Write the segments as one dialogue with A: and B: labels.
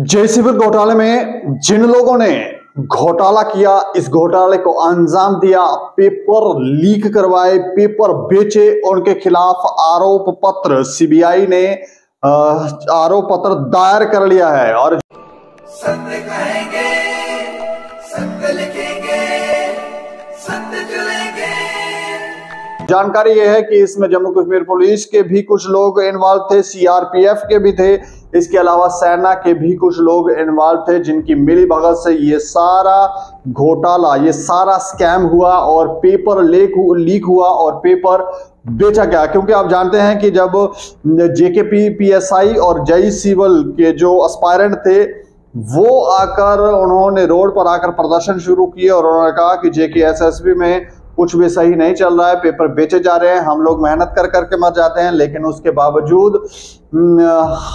A: जय सिविल घोटाले में जिन लोगों ने घोटाला किया, इस घोटाले को अंजाम दिया, पेपर लीक करवाए, पेपर बेचे, उनके खिलाफ आरोप पत्र सीबीआई ने आरोप पत्र दायर कर लिया है। और
B: सत्य कहेंगे, सत्य लिखेंगे, सत्य चलेंगे।
A: जानकारी यह है कि इसमें जम्मू कश्मीर पुलिस के भी कुछ लोग इन्वॉल्व थे, सीआरपीएफ के भी थे, इसके अलावा सेना के भी कुछ लोग इन्वॉल्व थे, जिनकी मिली भगत से ये सारा घोटाला, ये सारा स्कैम हुआ और पेपर लीक हुआ और पेपर बेचा गया। क्योंकि आप जानते हैं कि जब जेकेपी पीएसआई और जय सिविल के जो एस्पायरेंट थे वो आकर उन्होंने रोड पर आकर प्रदर्शन शुरू किए और उन्होंने कहा कि जेके एसएसबी में कुछ भी सही नहीं चल रहा है, पेपर बेचे जा रहे हैं, हम लोग मेहनत कर करके मर जाते हैं, लेकिन उसके बावजूद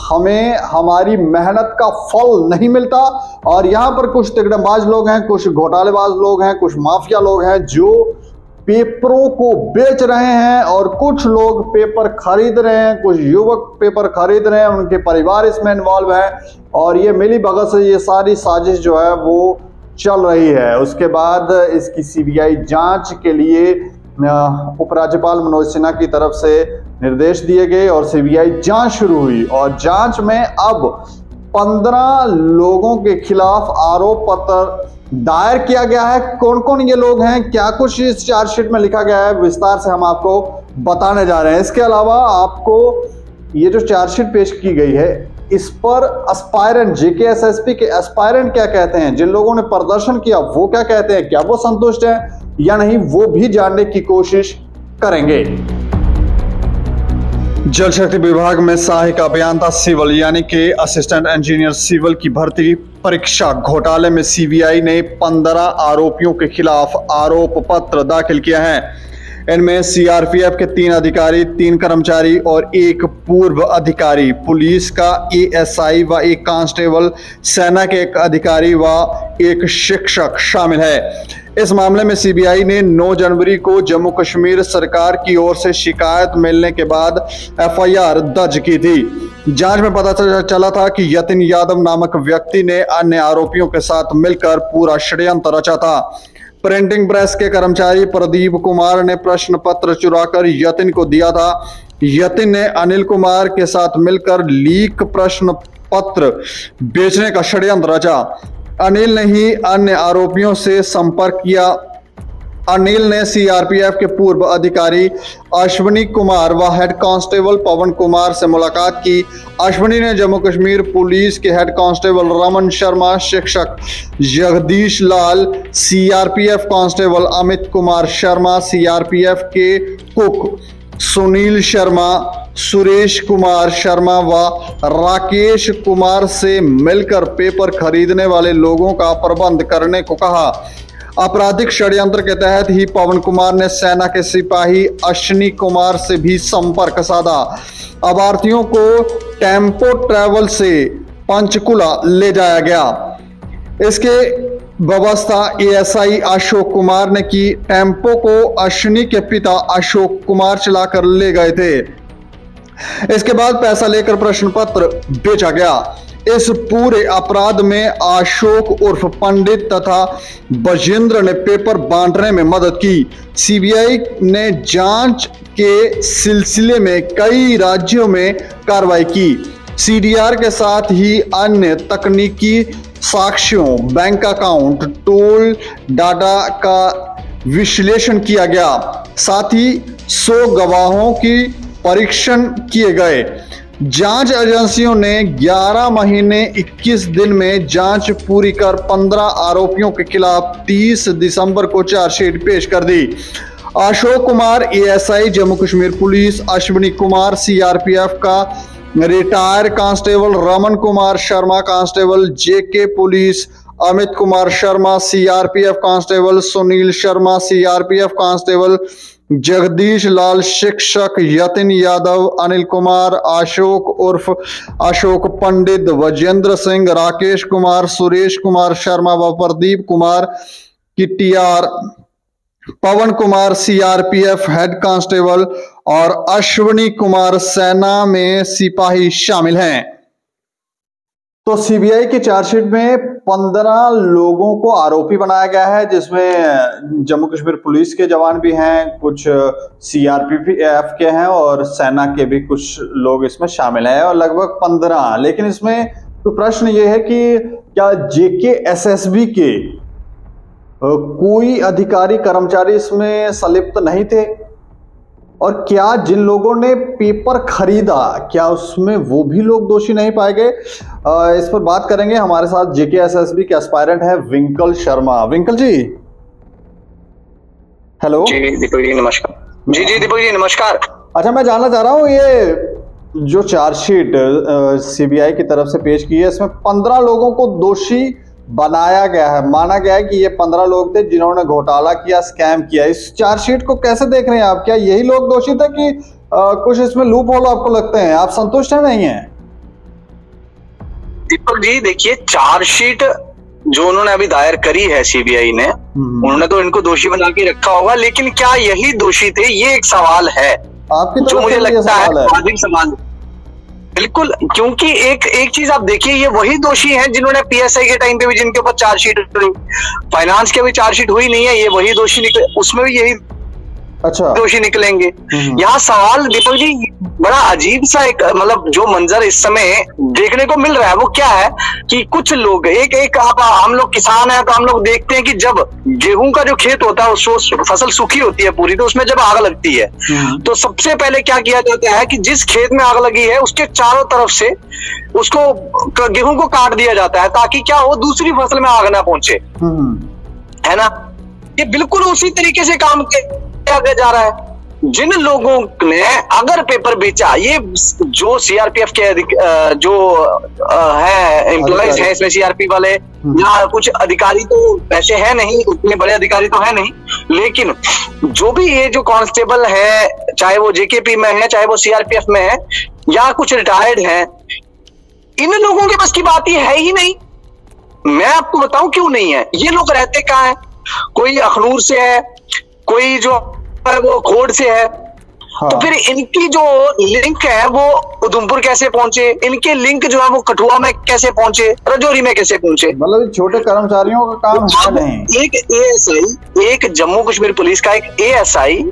A: हमें हमारी मेहनत का फल नहीं मिलता। और यहाँ पर कुछ तिकड़मबाज लोग हैं, कुछ घोटालेबाज लोग हैं, कुछ माफिया लोग हैं जो पेपरों को बेच रहे हैं और कुछ लोग पेपर खरीद रहे हैं, कुछ युवक पेपर खरीद रहे हैं, उनके परिवार इसमें इन्वॉल्व है और ये मिली भगत से ये सारी साजिश जो है वो चल रही है। उसके बाद इसकी सीबीआई जांच के लिए उपराज्यपाल मनोज सिन्हा की तरफ से निर्देश दिए गए और सीबीआई जांच शुरू हुई और जांच में अब 15 लोगों के खिलाफ आरोप पत्र दायर किया गया है। कौन कौन ये लोग हैं, क्या कुछ इस चार्जशीट में लिखा गया है, विस्तार से हम आपको बताने जा रहे हैं। इसके अलावा आपको ये जो चार्जशीट पेश की गई है इस पर एस्पायरेंट, जेके एसएसपी के एस्पायरेंट क्या कहते हैं, जिन लोगों ने प्रदर्शन किया वो क्या कहते हैं, क्या वो संतुष्ट हैं या नहीं, वो भी जानने की कोशिश करेंगे। जल शक्ति विभाग में सहायक अभियंता सिविल यानी कि असिस्टेंट इंजीनियर सिविल की भर्ती परीक्षा घोटाले में सीबीआई ने 15 आरोपियों के खिलाफ आरोप पत्र दाखिल किया है। इनमें सीआरपीएफ के 3 अधिकारी, 3 कर्मचारी और 1 पूर्व अधिकारी, पुलिस का एएसआई व 1 कांस्टेबल, सेना के 1 अधिकारी व 1 शिक्षक शामिल है। इस मामले में सीबीआई ने 9 जनवरी को जम्मू कश्मीर सरकार की ओर से शिकायत मिलने के बाद एफआईआर दर्ज की थी। जांच में पता चला था कि यतिन यादव नामक व्यक्ति ने अन्य आरोपियों के साथ मिलकर पूरा षड्यंत्र रचा था। प्रिंटिंग प्रेस के कर्मचारी प्रदीप कुमार ने प्रश्न पत्र चुराकर यतिन को दिया था। यतिन ने अनिल कुमार के साथ मिलकर लीक प्रश्न पत्र बेचने का षड्यंत्र रचा। अनिल ने ही अन्य आरोपियों से संपर्क किया। अनिल ने सीआरपीएफ के पूर्व अधिकारी अश्विनी कुमार व हेड कांस्टेबल पवन कुमार से मुलाकात की। अश्विनी ने जम्मू कश्मीर पुलिस के हेड कांस्टेबल रमन शर्मा, शिक्षक Jagdish Lal, CRPF constable Amit Kumar Sharma, CRPF के कुक सुनील शर्मा, सुरेश कुमार शर्मा व राकेश कुमार से मिलकर पेपर खरीदने वाले लोगों का प्रबंध करने को कहा। आपराधिक षड्यंत्र के तहत ही पवन कुमार ने सेना के सिपाही अश्विनी कुमार से भी संपर्क साधा। अभ्यर्थियों को टेम्पो ट्रैवल से पंचकुला ले जाया गया। इसके व्यवस्था एएसआई अशोक कुमार ने की। टेम्पो को अश्विनी के पिता अशोक कुमार चलाकर ले गए थे। इसके बाद पैसा लेकर प्रश्न पत्र बेचा गया। इस पूरे अपराध में अशोक उर्फ पंडित तथा बजेंद्र ने पेपर बांटने में मदद की। सीबीआई ने जांच के सिलसिले में कई राज्यों में कार्रवाई की। सीडीआर के साथ ही अन्य तकनीकी साक्ष्यों, बैंक अकाउंट, टोल डाटा का विश्लेषण किया गया। साथ ही 100 गवाहों की परीक्षण किए गए। जांच एजेंसियों ने 11 महीने 21 दिन में जांच पूरी कर 15 आरोपियों के खिलाफ 30 दिसंबर को चार्जशीट पेश कर दी। Ashok Kumar ASI Jammu Kashmir police, Ashwini Kumar CRPF का retire constable, Raman Kumar Sharma constable JK police, Amit Kumar Sharma CRPF constable, Sunil Sharma CRPF constable, Jagdish Lal शिक्षक, यतिन यादव, अनिल कुमार, अशोक उर्फ अशोक पंडित, वजेंद्र सिंह, राकेश कुमार, सुरेश कुमार शर्मा व प्रदीप कुमार किटियार, पवन कुमार सीआरपीएफ हेड कांस्टेबल और अश्विनी कुमार सेना में सिपाही शामिल हैं। तो सीबीआई की चार्जशीट में 15 लोगों को आरोपी बनाया गया है, जिसमें जम्मू कश्मीर पुलिस के जवान भी हैं, कुछ सीआरपीएफ के हैं और सेना के भी कुछ लोग इसमें शामिल हैं, और लगभग 15। लेकिन इसमें तो प्रश्न ये है कि क्या जेकेएसएसबी के कोई अधिकारी कर्मचारी इसमें संलिप्त नहीं थे, और क्या जिन लोगों ने पेपर खरीदा क्या उसमें वो भी लोग दोषी नहीं पाए गए? इस पर बात करेंगे। हमारे साथ जेकेएसएसबी के एस्पायरेंट है विंकल शर्मा। विंकल जी हेलो।
C: जी दीपक जी नमस्कार। जी दीपक जी नमस्कार।
A: अच्छा, मैं जानना चाह रहा हूँ, ये जो चार्जशीट सीबीआई की तरफ से पेश की है, इसमें 15 लोगों को दोषी बनाया गया है, माना गया है कि ये 15 लोग थे जिन्होंने घोटाला किया, स्कैम किया। इस चार्जशीट को कैसे देख रहे हैं आप? क्या यही लोग दोषी थे कि कुछ इसमें लूप होल आपको लगते हैं? आप संतुष्ट हैं नहीं है?
C: दीपक जी देखिए, चार्जशीट जो उन्होंने अभी दायर करी है सीबीआई ने, उन्होंने तो इनको दोषी बना के रखा होगा, लेकिन क्या यही दोषी थे, ये एक सवाल है
A: आपकी
C: जो मुझे लगता है वाजिब सवाल। बिल्कुल, क्योंकि एक चीज आप देखिए, ये वही दोषी हैं जिन्होंने पीएसआई के टाइम पे भी जिनके ऊपर चार्जशीट हुई, फाइनेंस के भी चार्जशीट हुई नहीं है, ये वही दोषी निकले, उसमें भी यही दोषी निकलेंगे। यहाँ सवाल दीपक जी बड़ा अजीब सा एक मतलब जो मंजर इस समय देखने को मिल रहा है वो क्या है कि कुछ लोग एक हम लोग किसान हैं तो हम लोग देखते हैं कि जब गेहूं का जो खेत होता है उसको फसल सूखी होती है पूरी, तो उसमें जब आग लगती है तो सबसे पहले क्या किया जाता है कि जिस खेत में आग लगी है उसके चारों तरफ से उसको गेहूं को काट दिया जाता है ताकि क्या हो, दूसरी फसल में आग ना पहुंचे, है ना। ये बिल्कुल उसी तरीके से काम किया जा रहा है। जिन लोगों ने अगर पेपर बेचा, ये जो सीआरपीएफ के जो है एम्प्लॉइज है इसमें, सीआरपी वाले या कुछ अधिकारी तो वैसे है नहीं, उतने बड़े अधिकारी तो है नहीं, लेकिन जो भी ये जो कांस्टेबल है, चाहे वो जेकेपी में है चाहे वो सीआरपीएफ में है या कुछ रिटायर्ड है, इन लोगों के पास की बात ये है ही नहीं। मैं आपको बताऊं क्यों नहीं है। ये लोग रहते कहाँ है? कोई अखनूर से है, कोई जो वो खोड़ से है। हाँ। तो फिर इनकी जो लिंक है वो उधमपुर कैसे पहुंचे, इनके लिंक जो है वो कठुआ में कैसे पहुंचे, राजौरी में कैसे पहुंचे?
A: मतलब छोटे कर्मचारियों का काम है नहीं।
C: एक एएसआई, एक जम्मू कश्मीर पुलिस का एक एएसआई,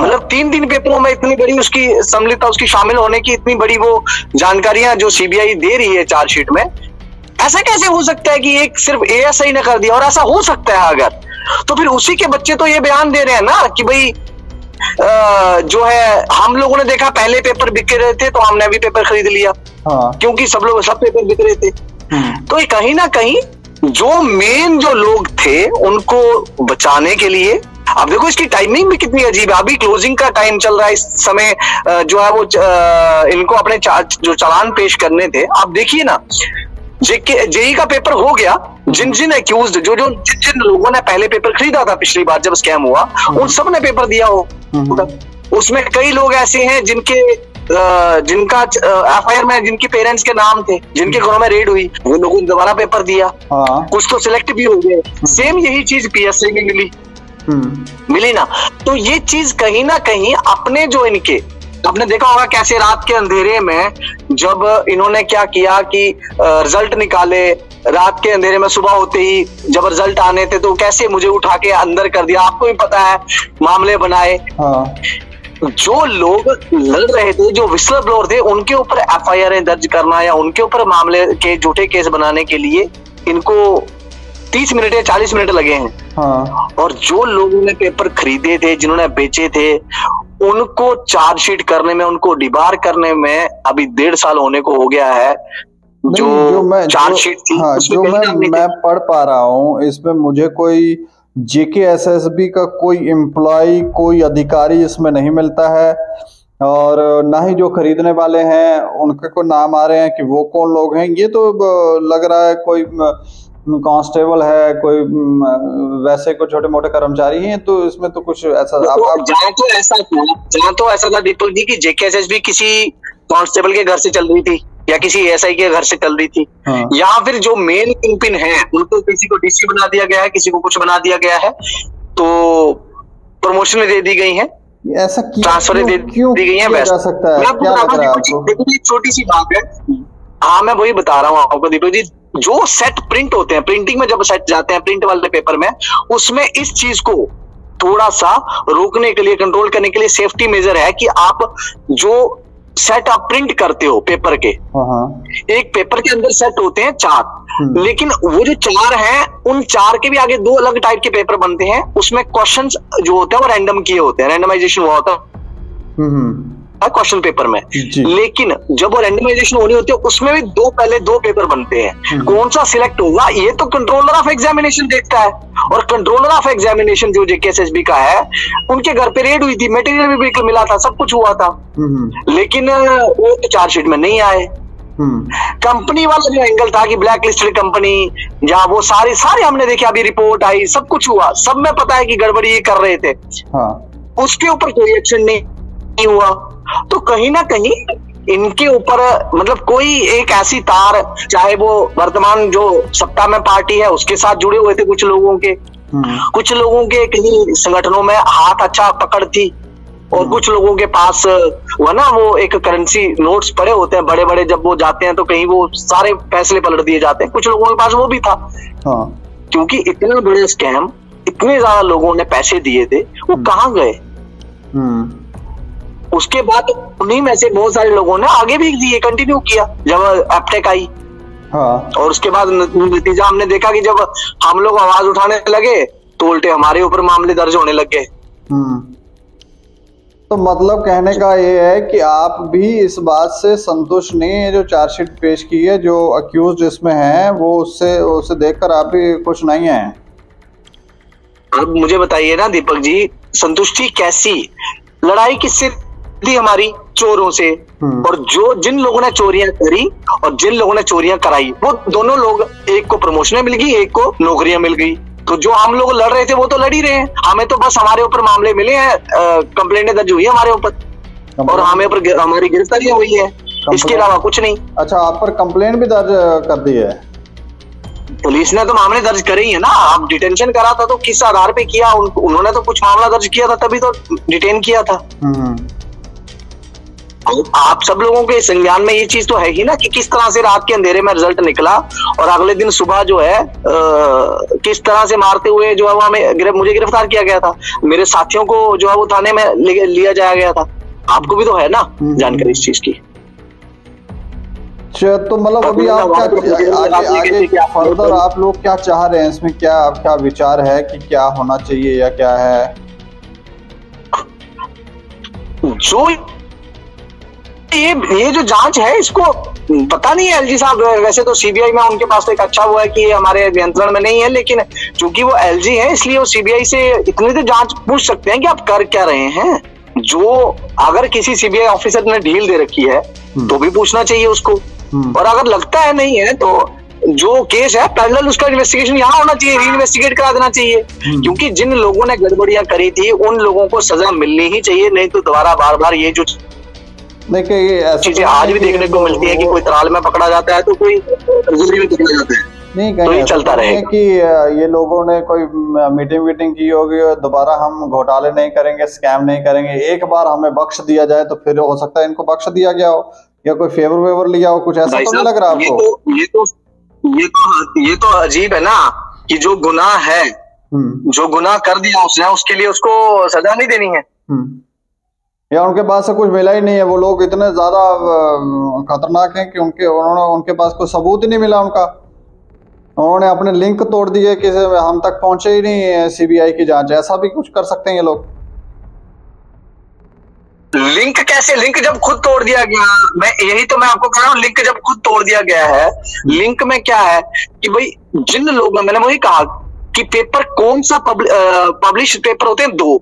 C: मतलब 3 पेपरों में इतनी बड़ी उसकी सम्मिलितता, उसकी शामिल होने की इतनी बड़ी वो जानकारियां जो सीबीआई दे रही है चार्जशीट में, ऐसा कैसे हो सकता है कि एक सिर्फ एएसआई ने कर दिया? और ऐसा हो सकता है अगर, तो फिर उसी के बच्चे तो ये बयान दे रहे हैं ना कि भाई जो है हम लोगों ने देखा पहले पेपर बिक रहे थे तो हमने भी पेपर खरीद लिया। हाँ। क्योंकि सब पेपर बिक रहे थे। तो ये कहीं ना कहीं जो मेन जो लोग थे उनको बचाने के लिए, अब देखो इसकी टाइमिंग भी कितनी अजीब है। अभी क्लोजिंग का टाइम चल रहा है इस समय, जो है वो इनको अपने जो चालान पेश करने थे। आप देखिए ना, जेई का पेपर हो गया, जिन एक्यूज्ड जिन लोगों ने पहले पेपर खरीदा था पिछली बार जब स्कैम हुआ, उन सब ने पेपर दिया हो। उसमें कई लोग ऐसे हैं जिनका एफआईआर में जिनके पेरेंट्स के नाम थे, जिनके घरों में रेड हुई, वो लोगों ने दोबारा पेपर दिया। कुछ तो सिलेक्ट भी हो गए। सेम यही चीज पीएसआई में मिली ना। तो ये चीज कहीं ना कहीं अपने जो इनके, आपने देखा होगा कैसे रात के अंधेरे में जब इन्होंने क्या किया कि रिजल्ट निकाले, रात के अंधेरे में सुबह होते ही जब रिजल्ट आने थे तो कैसे मुझे उठा के अंदर कर दिया, आपको भी पता है, मामले बनाए। हाँ। जो लोग लड़ रहे थे, जो विस्लर ब्लोअर थे, उनके ऊपर एफआईआर दर्ज करना या उनके ऊपर मामले के झूठे केस बनाने के लिए इनको 30 मिनट या 40 मिनट लगे हैं। हाँ। और जो लोगों ने पेपर खरीदे थे, जिन्होंने बेचे थे, उनको चार्जशीट करने में, उनको डिबार करने में अभी 1.5 साल होने को हो गया है। जो चार्जशीट थी, हाँ, जो मैं
A: पढ़ पा रहा हूँ, इसमें मुझे कोई जेकेएसएसबी का कोई एम्प्लॉय, कोई अधिकारी इसमें नहीं मिलता है, और ना ही जो खरीदने वाले हैं उनके को नाम आ रहे हैं कि वो कौन लोग हैं। ये तो लग रहा है कोई कांस्टेबल है, कोई वैसे कोई छोटे मोटे कर्मचारी हैं। तो इसमें तो कुछ ऐसा
C: जहाँ तो ऐसा था दीपक जी की जेकेएसएसबी किसी कांस्टेबल के घर से चल रही थी या किसी एएसआई के घर से चल रही थी। हाँ। या फिर जो मेन किंगपिन है उनको किसी को डीसी बना दिया गया है, किसी को कुछ बना दिया गया है, तो प्रमोशन दे दी गई है,
A: ऐसा
C: ट्रांसफर दे दी गई है।
A: वैसा सकता है, क्या लग रहा है आपको?
C: देखो छोटी सी बात है, हाँ मैं वही बता रहा हूँ आपको दीपक जी, जो सेट प्रिंट होते हैं, प्रिंटिंग में जब सेट जाते हैं प्रिंट वाले पेपर में, उसमें इस चीज को थोड़ा सा रोकने के लिए, कंट्रोल करने के लिए सेफ्टी मेजर है कि आप जो सेट आप प्रिंट करते हो पेपर के, एक पेपर के अंदर सेट होते हैं 4, लेकिन वो जो 4 हैं उन 4 के भी आगे 2 अलग टाइप के पेपर बनते हैं। उसमें क्वेश्चंस जो होते हैं वो रैंडम किए होते हैं, रैंडमाइजेशन हुआ होता है क्वेश्चन पेपर में। लेकिन जब वो रैंडमाइजेशन होनी होती है उसमें भी पहले दो पेपर बनते हैं। कौन सा सिलेक्ट होगा ये तो कंट्रोलर ऑफ एग्जामिनेशन देखता है, और कंट्रोलर ऑफ एग्जामिनेशन जो जेकेएसएसबी का है, उनके घर पे रेड हुई थी, मटेरियल भी बिल्कुल मिला था, सब कुछ हुआ था, लेकिन वो तो चार्जशीट में नहीं आए। कंपनी वाला जो एंगल था कि ब्लैक लिस्टेड कंपनी, जहां वो सारे हमने देखे, अभी रिपोर्ट आई, सब कुछ हुआ, सब में पता है कि गड़बड़ी ये कर रहे थे, उसके ऊपर कोई एक्शन नहीं हुआ। तो कहीं ना कहीं इनके ऊपर मतलब कोई एक ऐसी तार, चाहे वो वर्तमान जो सत्ता में पार्टी है उसके साथ जुड़े हुए थे कुछ लोगों के कहीं संगठनों में हाथ अच्छा पकड़ थी, और कुछ लोगों के पास वो ना वो एक करेंसी नोट्स पड़े होते हैं बड़े बड़े, जब वो जाते हैं तो कहीं वो सारे फैसले पलट दिए जाते हैं, कुछ लोगों के पास वो भी था। क्योंकि इतना बड़ा स्कैम, इतने ज्यादा लोगों ने पैसे दिए थे, वो कहाँ गए? उसके बाद उन्हीं में से बहुत सारे लोगों ने आगे भी दिए, कंटिन्यू किया जब एपटेक आई। और उसके बाद नतीजा हमने देखा कि जब हम लोग आवाज उठाने लगे तो उल्टे हमारे ऊपर मामले दर्ज होने लग गए।
A: तो मतलब कहने का ये है कि आप भी इस बात से संतुष्ट नहीं है जो चार्जशीट पेश की है, जो अक्यूज्ड इसमें है, वो उससे देखकर आप भी खुश नहीं है?
C: अब मुझे बताइए ना दीपक जी, संतुष्टि कैसी? लड़ाई किससे थी? हमारी चोरों से। और जिन लोगों ने चोरियां करी और जिन लोगों ने चोरियां कराई, वो दोनों लोग, एक को प्रमोशनें मिल गई, एक को नौकरियां मिल गई। तो जो हम लोग लड़ रहे थे वो तो लड़ ही रहे हैं, हमें तो बस हमारे ऊपर मामले मिले हैं, कंप्लेंट दर्ज हुई है हमारे ऊपर, और हमें ऊपर हमारी गिरफ्तारियां हुई है, इसके अलावा कुछ नहीं।
A: अच्छा, आप पर कंप्लेंट भी दर्ज कर दी है?
C: पुलिस ने तो मामले दर्ज करे ही है ना। आप डिटेंशन करा था तो किस आधार पे किया? उन्होंने तो कुछ मामला दर्ज किया था तभी तो डिटेन किया था। आप सब लोगों के संज्ञान में ये चीज तो है ही ना कि किस तरह से रात के अंधेरे में रिजल्ट निकला, और अगले दिन सुबह जो है किस तरह से मारते हुए जो है वो मुझे गिरफ्तार किया गया था, मेरे साथियों को जो है वो थाने में लिया जाया गया था। आपको भी तो है ना जानकारी इस चीज की।
A: तो मतलब अभी आप आगे फर्दर आप लोग क्या चाह रहे हैं इसमें? क्या विचार है कि क्या होना चाहिए या क्या है?
C: जो ये जो जांच है, इसको पता नहीं है एलजी साहब, वैसे तो सीबीआई में उनके पास तो एक अच्छा वो है कि ये हमारे नियंत्रण में नहीं है, लेकिन चूंकि वो एलजी है इसलिए वो सीबीआई से इतनी तो जांच पूछ सकते हैं कि आप कर क्या रहे हैं। जो अगर किसी सीबीआई ऑफिसर ने ढील दे रखी है तो भी पूछना चाहिए उसको, और अगर लगता है नहीं है तो जो केस है पैरेलल उसका इन्वेस्टिगेशन यहाँ होना चाहिए, री इन्वेस्टिगेट करा देना चाहिए। क्योंकि जिन लोगों ने गड़बड़ियां करी थी उन लोगों को सजा मिलनी ही चाहिए, नहीं तो दोबारा बार बार ये जो चीजें आज भी देखने को मिलती है कि कोई तराल में पकड़ा जाता है तो कोई जुर्म में पकड़ा जाता है,
A: नहीं
C: तो ये चलता रहेगा
A: कि ये लोगों ने कोई मीटिंग की होगी और दोबारा हम घोटाले नहीं करेंगे, स्कैम नहीं करेंगे, एक बार हमें बख्श दिया जाए तो फिर हो सकता है इनको बख्श दिया गया हो या कोई फेवर वेवर लिया हो, कुछ ऐसा तो नहीं लग रहा आपको?
C: ये तो अजीब है ना कि जो गुनाह है, जो गुनाह कर दिया उसने, उसके लिए उसको सजा नहीं देनी है,
A: या उनके पास से कुछ मिला ही नहीं है? वो लोग इतने ज्यादा खतरनाक हैं कि उनके पास कोई सबूत ही नहीं मिला उन्होंने अपने लिंक तोड़ दिए कि हम तक पहुंचे ही नहीं है सीबीआई की जांच। ऐसा भी कुछ कर सकते हैं ये लोग?
C: लिंक कैसे? लिंक जब खुद तोड़ दिया गया, मैं आपको कह रहा हूँ, लिंक जब खुद तोड़ दिया गया है, लिंक में क्या है कि भाई जिन लोगों, मैंने वही कहा कि पेपर कौन सा पब्लिश पेपर होते हैं 2,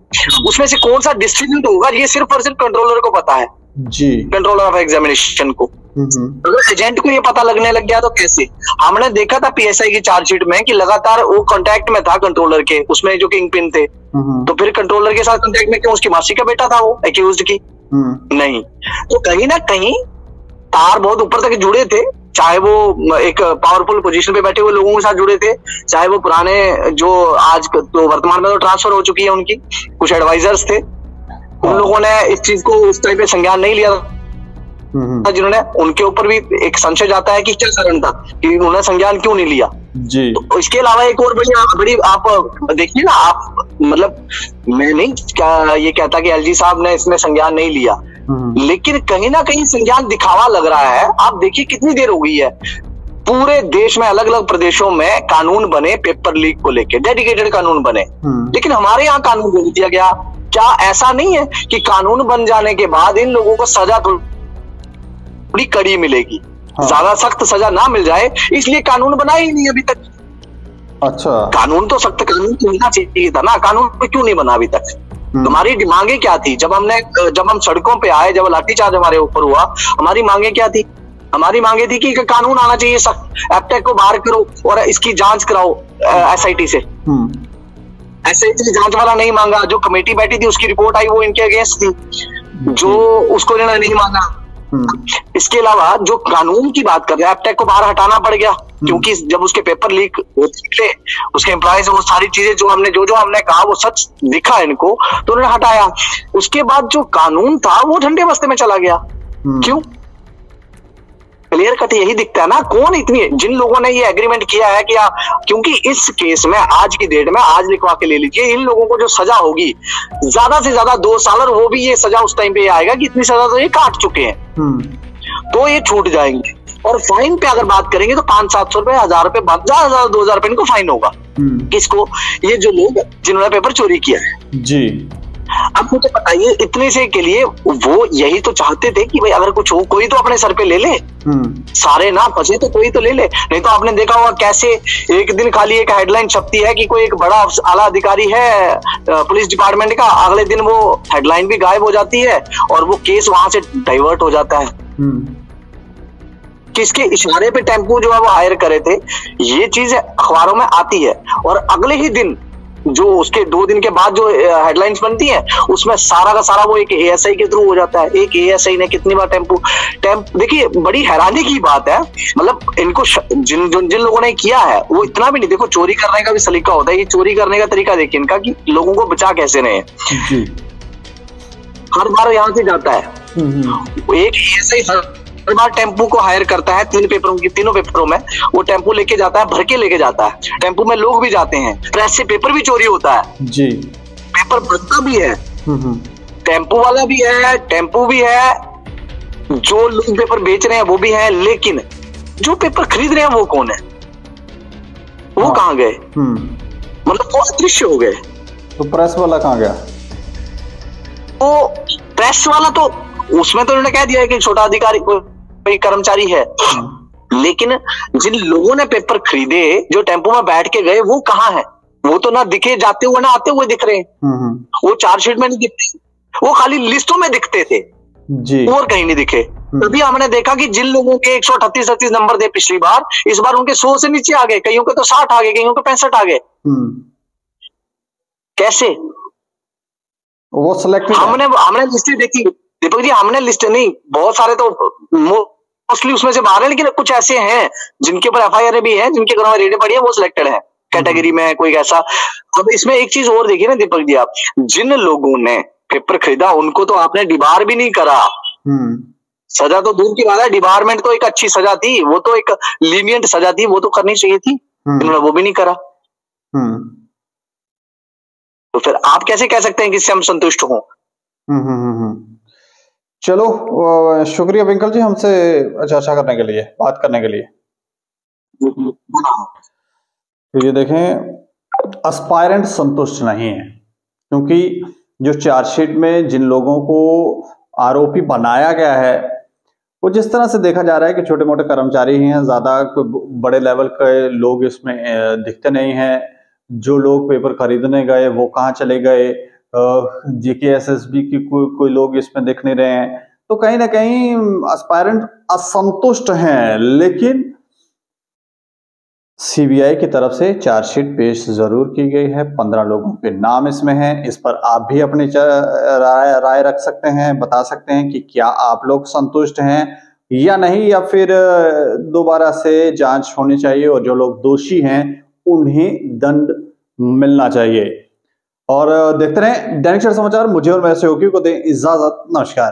C: उसमें से कौन सा डिस्ट्रीब्यूट होगा ये सिर्फ और सिर्फ कंट्रोलर को पता है जी, कंट्रोलर ऑफ एग्जामिनेशन को। अगर एजेंट को ये पता लगने लग गया तो कैसे? हमने देखा था पीएसआई की चार्जशीट में कि लगातार वो कांटेक्ट में था कंट्रोलर के, उसमें जो किंग पिन थे, तो फिर कंट्रोलर के साथ कांटेक्ट में क्यों? उसकी मासी का बेटा था वो एक्यूज्ड की, नहीं। तो कहीं ना कहीं तार बहुत ऊपर तक जुड़े थे, चाहे वो एक पावरफुल पोजीशन पे बैठे हुए लोगों के साथ जुड़े थे, चाहे वो पुराने जो आज तो वर्तमान में तो ट्रांसफर हो चुकी है उनकी कुछ एडवाइजर्स थे, उन लोगों ने इस चीज को उस टाइप पे संज्ञान नहीं लिया जिन्होंने, उनके ऊपर भी एक संशय जाता है कि क्या कारण था कि उन्होंने संज्ञान क्यों नहीं लिया
A: जी।
C: तो इसके अलावा एक और बड़ी आप देखिए ना, आप मतलब मैं नहीं क्या ये कहता कि एलजी साहब ने इसमें संज्ञान नहीं लिया, लेकिन कहीं ना कहीं संज्ञान दिखावा लग रहा है। आप देखिए कितनी देर हो गई है, पूरे देश में अलग अलग प्रदेशों में कानून बने पेपर लीक को लेकर, डेडिकेटेड कानून बने, लेकिन हमारे यहाँ कानून बदल दिया गया। क्या ऐसा नहीं है कि कानून बन जाने के बाद इन लोगों को सजा थोड़ी कड़ी मिलेगी, ज्यादा सख्त सजा ना मिल जाए, इसलिए कानून बना ही नहीं अभी तक।
A: अच्छा,
C: कानून तो सख्त कानून तो होना चाहिए था ना, कानून पे क्यों नहीं बना अभी तक? तुम्हारी मांगे क्या थी जब हम सड़कों पे आए, जब लाठीचार्ज हमारे ऊपर हुआ, हमारी मांगे क्या थी? हमारी मांगे थी कि कानून आना चाहिए सख्त, एप्टेक को बाहर करो और इसकी जांच कराओ एसआईटी से। एसआईटी जांच वाला नहीं मांगा, जो कमेटी बैठी थी उसकी रिपोर्ट आई वो इनके अगेंस्ट थी, जो उसको निर्णय नहीं मांगा। इसके अलावा जो कानून की बात कर रहे हैं, एप्टेक को बाहर हटाना पड़ गया क्योंकि जब उसके पेपर लीक थे, उसके एम्प्लॉय से वो सारी चीजें जो हमने कहा वो सच दिखा इनको, तो उन्होंने हटाया। उसके बाद जो कानून था वो ठंडे बस्ते में चला गया। क्यों? क्लियर कट यही दिखता है ना, कौन इतनी, जिन लोगों ने ये एग्रीमेंट किया है कि क्योंकि इस केस में आज की डेट में, आज लिखवा के ले लीजिए, इन लोगों को जो सजा होगी ज्यादा से ज्यादा 2 साल, और वो भी ये सजा उस टाइम पे आएगा कि इतनी सजा तो ये काट चुके हैं, तो ये छूट जाएंगे। और फाइन पे अगर बात करेंगे तो 500-700 रुपए, 1000 रुपए, 2000 रुपए इनको फाइन होगा। किसको? ये जो लोग जिन्होंने पेपर चोरी किया है जी। अब मुझे बताइए, इतने से के लिए वो यही तो चाहते थे कि भाई अगर कुछ हो, कोई तो अपने सर पे ले ले, सारे ना फंसे तो कोई तो ले ले। नहीं तो आपने देखा होगा कैसे एक दिन खाली एक हेडलाइन छपती है कि कोई एक बड़ा आला अधिकारी है पुलिस डिपार्टमेंट का, अगले दिन वो हेडलाइन भी गायब हो जाती है और वो केस वहां से डाइवर्ट हो जाता है। किसके इशारे पे टेम्पू जो है वो हायर करे थे, ये चीज अखबारों में आती है, और अगले ही दिन जो उसके 2 दिन के बाद जो हेडलाइंस बनती है उसमें सारा का सारा वो एक एएसआई के थ्रू हो जाता है। एक एएसआई ने कितनी बार टेम्पू देखिए, बड़ी हैरानी की बात है, मतलब इनको जिन लोगों ने किया है वो इतना भी नहीं, देखो चोरी करने का भी सलीका होता है, ये चोरी करने का तरीका देखिए इनका कि लोगों को बचा कैसे रहे। हर बार यहाँ से जाता है एक एएसआई, हर बार टेम्पू को हायर करता है, तीनों पेपरों में वो टेम्पू लेके जाता है, भर के लेके जाता है। टेम्पू में लोग भी जाते हैं, प्रेस से पेपर भी चोरी होता है जी, पेपर बनता भी है, टेम्पू वाला भी है, टेम्पू भी है, जो लोग पेपर बेच रहे हैं वो भी है, लेकिन जो पेपर खरीद रहे हैं वो कौन है? वो कहाँ गए? मतलब वो अदृश्य हो गए।
A: तो प्रेस वाला कहाँ गया?
C: वो प्रेस वाला तो उसमें तो उन्होंने कह दिया है कि छोटा अधिकारी कोई कर्मचारी है, लेकिन जिन लोगों ने पेपर खरीदे, जो टेम्पो में बैठ के गए, वो कहाँ है? वो तो ना दिखे जाते हुए ना आते हुए दिख रहे हैं। वो चार्जशीट में नहीं दिखते, वो खाली लिस्टों में दिखते थे जी, और कहीं नहीं दिखे। तभी हमने देखा कि जिन लोगों के 138 नंबर थे पिछली बार, इस बार उनके 100 से नीचे आ गए, कईयों के तो 60 आ गए, कईयों के 65 आ गए। कैसे?
A: वो सिलेक्टेड
C: हमने लिस्टें देखी दीपक जी, हमने लिस्ट नहीं, बहुत सारे तो मोस्टली उसमें से बाहर है, लेकिन कुछ ऐसे हैं जिनके ऊपर एफआईआर भी है, जिनके घरों में रेडें पड़ी है, वो सिलेक्टेड है कैटेगरी में कोई ऐसा। अब इसमें एक चीज और देखिए ना दीपक जी, आप जिन लोगों ने पेपर खरीदा उनको तो आपने डिबार भी नहीं करा, सजा तो दूर की बात है, डिबारमेंट तो एक अच्छी सजा थी, वो तो एक लीनियंट सजा थी, वो तो करनी चाहिए थी, इन्होंने वो भी नहीं करा। तो फिर आप कैसे कह सकते हैं कि इससे हम संतुष्ट हों?
A: चलो, शुक्रिया विंकल जी हमसे चर्चा करने के लिए, बात करने के लिए। तो ये देखें, एस्पायरेंट संतुष्ट नहीं है, क्योंकि जो चार्जशीट में जिन लोगों को आरोपी बनाया गया है, वो जिस तरह से देखा जा रहा है कि छोटे मोटे कर्मचारी ही हैं, ज्यादा कोई बड़े लेवल के लोग इसमें दिखते नहीं हैं। जो लोग पेपर खरीदने गए वो कहाँ चले गए, जीकेएसएसबी की कोई लोग इसमें दिख नहीं रहे हैं। तो कहीं ना कहीं एस्पायरेंट असंतुष्ट हैं, लेकिन सीबीआई की तरफ से चार्जशीट पेश जरूर की गई है, 15 लोगों के नाम इसमें हैं। इस पर आप भी अपनी राय रख सकते हैं, बता सकते हैं कि क्या आप लोग संतुष्ट हैं या नहीं, या फिर दोबारा से जांच होनी चाहिए और जो लोग दोषी हैं उन्हें दंड मिलना चाहिए। और देखते रहें दैनिक सवेरा समाचार। मुझे और मेरे सहयोगियों को दें इजाजत। नमस्कार।